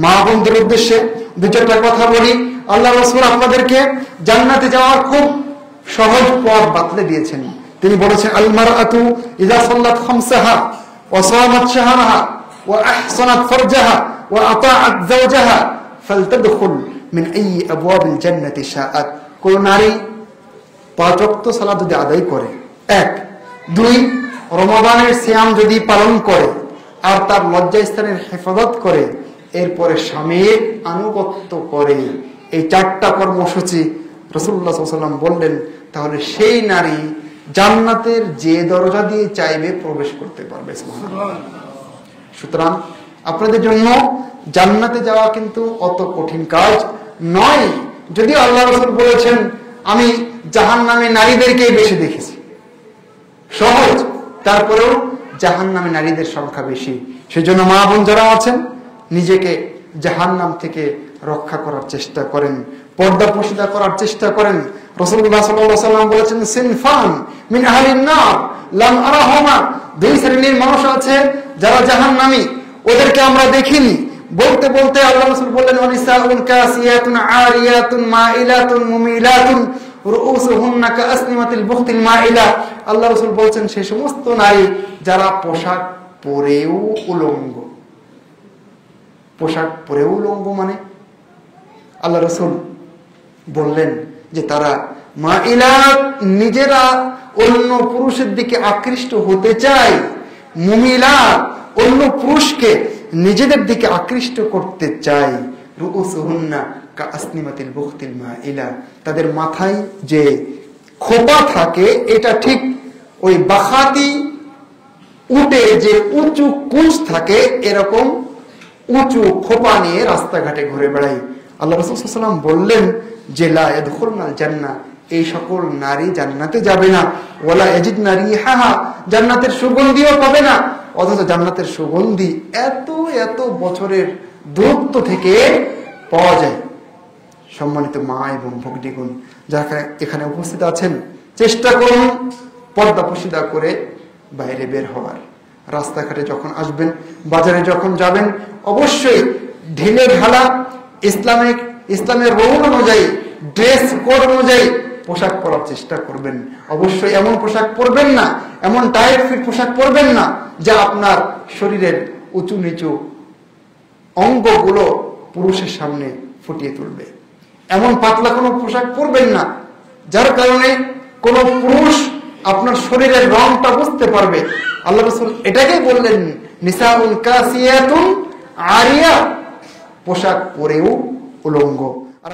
মা বোনদের উদ্দেশ্যে দুই চারটা কথা বলি। আল্লাহ রাসূল আপনাদেরকে জান্নাতে যাওয়ার খুব সহজ পথ বাতলে দিয়েছেন। তিনি বলেছেন, আল মারআতু ইযা সাল্লাত খামসাহা ওয়া সামাত শাহরাহা ওয়া আহসানাত ফারজাহা ওয়া আতাআত যাওজাহা ফালতাদখুল মিন আই আবওয়াবিল জান্নাতি শাআত। কোন নারী 5 ওয়াক্ত সালাত যদি আদায় করে, 1 2 রমাদানের সিয়াম যদি পালন করে, আর তার লজ্জাস্থানের হেফাজত করে, এরপরে স্বামীর আনুগত্য করে, এই 4টা কর্মসূচি রাসূলুল্লাহ সাল্লাল্লাহু আলাইহি ওয়াসাল্লাম বললেন, তাহলে সেই নারী জান্নাতের যে দরজা দিয়ে চাইবে প্রবেশ করতে পারবে। সুতরাং আপনাদের জন্য জান্নাতে যাওয়া কিন্তু অত কঠিন কাজ নয়। যদিও আল্লাহ রাসূল বলেছেন, আমি জাহান্নামে নারীদেরকে বেশি দেখেছি, সহজ, তারপরেও জাহান্নামে নারীদের সংখ্যা বেশি। সেজন্য মা বোন যারা আছেন, নিজেকে জাহান্নাম থেকে রক্ষা করার চেষ্টা করেন, পর্দা পর্দা করার চেষ্টা করেন। রাসূলুল্লাহ সাল্লাল্লাহু আলাইহি ওয়াসাল্লাম বলেছেন, সিনফান মিন আহলিন নার লাম আরাহুমা, 2 শ্রেণীর মানুষ আছে যারা জাহান্নামী, ওদেরকে আমরা দেখিনি। বলতে বলতে আল্লাহ রাসূল বললেন, ওয়ানিসাউন কাসিয়াতুন আরিয়াতুন মাইলাতুন মুমিলাতুন রুউসুহুন্না কাআসনিমাতিল বুখতিল মাইলা। আল্লাহ রাসূল বলছেন, সেই সমস্ত নারী যারা পোশাক পরেও উলঙ্গ। পোশাক পরেও উলঙ্গ মানে আল্লাহ রাসূল বললেন যে তারা মাইলাত, নিজেরা অন্য পুরুষের দিকে আকৃষ্ট হতে চায়, মুমিলাত, অন্য পুরুষকে নিজেদের দিকে আকৃষ্ট করতে চায়। রুউসুহুন্না কাআসনিমাতিল বুখতিল মাইলা, তাদের মাথায় যে খোপা থাকে এটা ঠিক ওই বাখাতি উটে যে উঁচু কুঁচ থাকে, এরকম উঁচু খোপা নিয়ে রাস্তাঘাটে ঘুরে বেড়ায়। আল্লাহ রাসূল সাল্লাল্লাহু আলাইহি ওয়াসাল্লাম বললেন যে লা ইয়াদখুলুনাল জান্নাহ, এই সকল নারী জান্নাতে যাবে না। ওয়ালা ইয়াজিদনা রিহাহা, জান্নাতের সুগন্ধিও পাবে না। অথচ জান্নাতের সুগন্ধি এত এত বছরের দূরত্ব থেকে পাওয়া যায়। সম্মানিত মা এবং ভগ্নীগণ যারা এখানে উপস্থিত আছেন, চেষ্টা করুন পর্দা পর্দা করে বাইরে বের হওয়ার। রাস্তাঘাটে যখন আসবেন, বাজারে যখন যাবেন, অবশ্যই ঢিলে ঢালা ইসলামের রুল অনুযায়ী, ড্রেস কোড অনুযায়ী পোশাক পরার চেষ্টা করবেন। অবশ্যই এমন পোশাক পরবেন না, এমন টাইট ফিট পোশাক পরবেন না যা আপনার শরীরের উঁচু নিচু অঙ্গগুলো পুরুষের সামনে ফুটিয়ে তুলবে। এমন পাতলা কোনো পোশাক পরবেন না যার কারণে কোনো পুরুষ আপনার শরীরের রংটা বুঝতে পারবে। আল্লাহ রাসূল এটাকেই বললেন, নিসাউন কাসিয়াতুন আরিয়া, পোশাক পরেও উলঙ্গ। আর